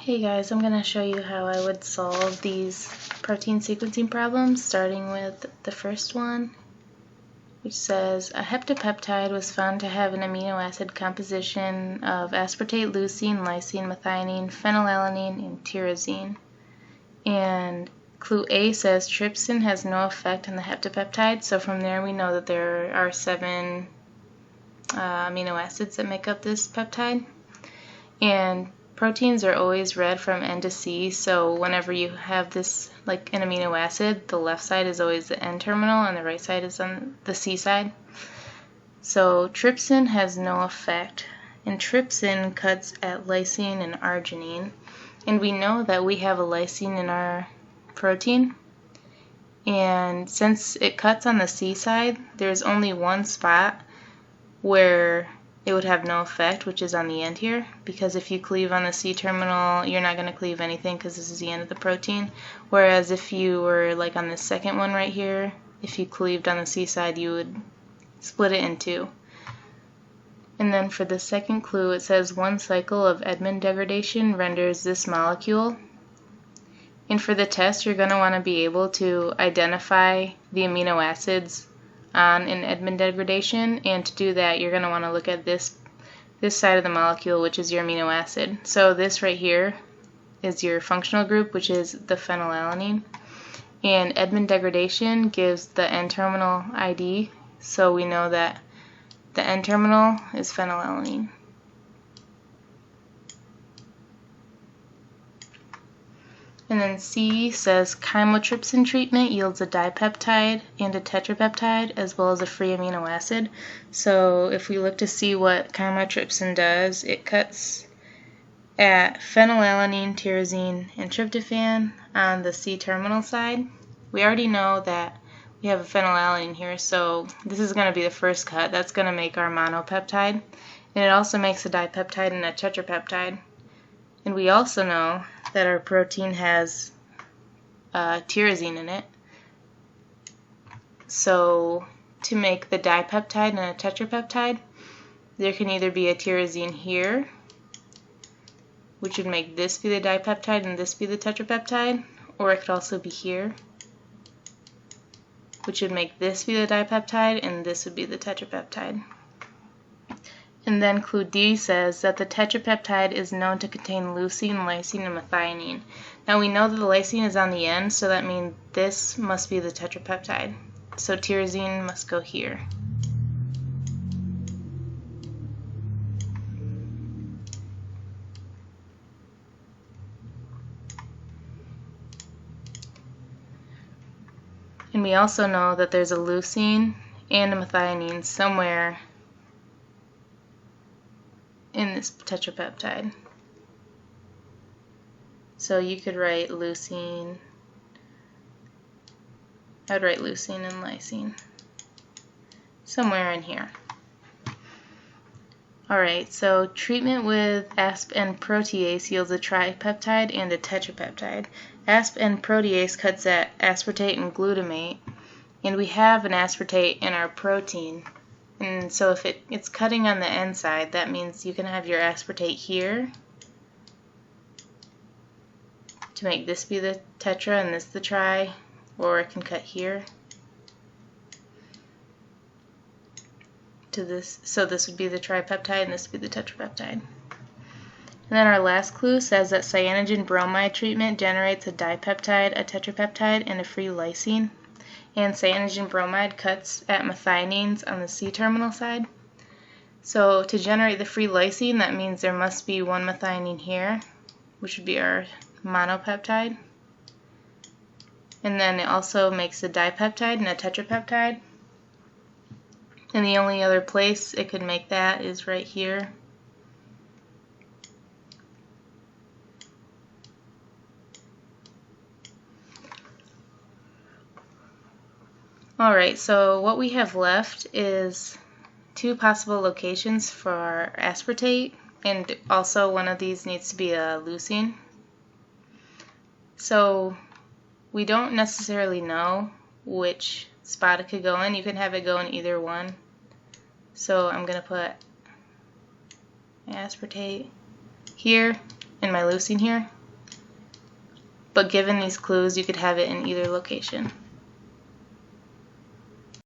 Hey guys, I'm going to show you how I would solve these protein sequencing problems, starting with the first one, which says a heptapeptide was found to have an amino acid composition of aspartate, leucine, lysine, methionine, phenylalanine, and tyrosine. And clue A says trypsin has no effect on the heptapeptide, so from there we know that there are 7 amino acids that make up this peptide. And proteins are always read from N to C, so whenever you have this, like an amino acid, the left side is always the N terminal and the right side is on the C side. So trypsin has no effect, and trypsin cuts at lysine and arginine, and we know that we have a lysine in our protein, and since it cuts on the C side, there's only one spot where it would have no effect, which is on the end here, because if you cleave on the C terminal, you're not going to cleave anything because this is the end of the protein. Whereas if you were like on the second one right here, if you cleaved on the C side, you would split it in two. And then for the second clue, it says one cycle of Edmond degradation renders this molecule. And for the test, you're going to want to be able to identify the amino acids on an Edmond degradation, and to do that you're going to want to look at this side of the molecule, which is your amino acid. So this right here is your functional group, which is the phenylalanine, and Edmond degradation gives the N-terminal ID, so we know that the N-terminal is phenylalanine. And then C says chymotrypsin treatment yields a dipeptide and a tetrapeptide as well as a free amino acid. So if we look to see what chymotrypsin does, it cuts at phenylalanine, tyrosine, and tryptophan on the C terminal side. We already know that we have a phenylalanine here, so this is going to be the first cut. That's going to make our monopeptide. And it also makes a dipeptide and a tetrapeptide. And we also know that our protein has tyrosine in it. So to make the dipeptide and a tetrapeptide, there can either be a tyrosine here, which would make this be the dipeptide and this be the tetrapeptide, or it could also be here, which would make this be the dipeptide and this would be the tetrapeptide. And then clue D says that the tetrapeptide is known to contain leucine, lysine, and methionine. Now we know that the lysine is on the end, so that means this must be the tetrapeptide. So tyrosine must go here. And we also know that there's a leucine and a methionine somewhere in this tetrapeptide. So you could write leucine, I would write leucine and lysine somewhere in here. Alright, so treatment with asp-N protease yields a tripeptide and a tetrapeptide. Asp-N protease cuts at aspartate and glutamate, and we have an aspartate in our protein. And so if it's cutting on the N side, that means you can have your aspartate here to make this be the tetra and this the tri, or it can cut here to this, so this would be the tripeptide and this would be the tetrapeptide. And then our last clue says that cyanogen bromide treatment generates a dipeptide, a tetrapeptide, and a free lysine. And cyanogen bromide cuts at methionines on the C terminal side. So to generate the free lysine, that means there must be one methionine here, which would be our monopeptide. And then it also makes a dipeptide and a tetrapeptide. And the only other place it could make that is right here. Alright, so what we have left is 2 possible locations for our aspartate, and also one of these needs to be a leucine. So we don't necessarily know which spot it could go in. You can have it go in either one. So I'm going to put my aspartate here and my leucine here. but given these clues, you could have it in either location.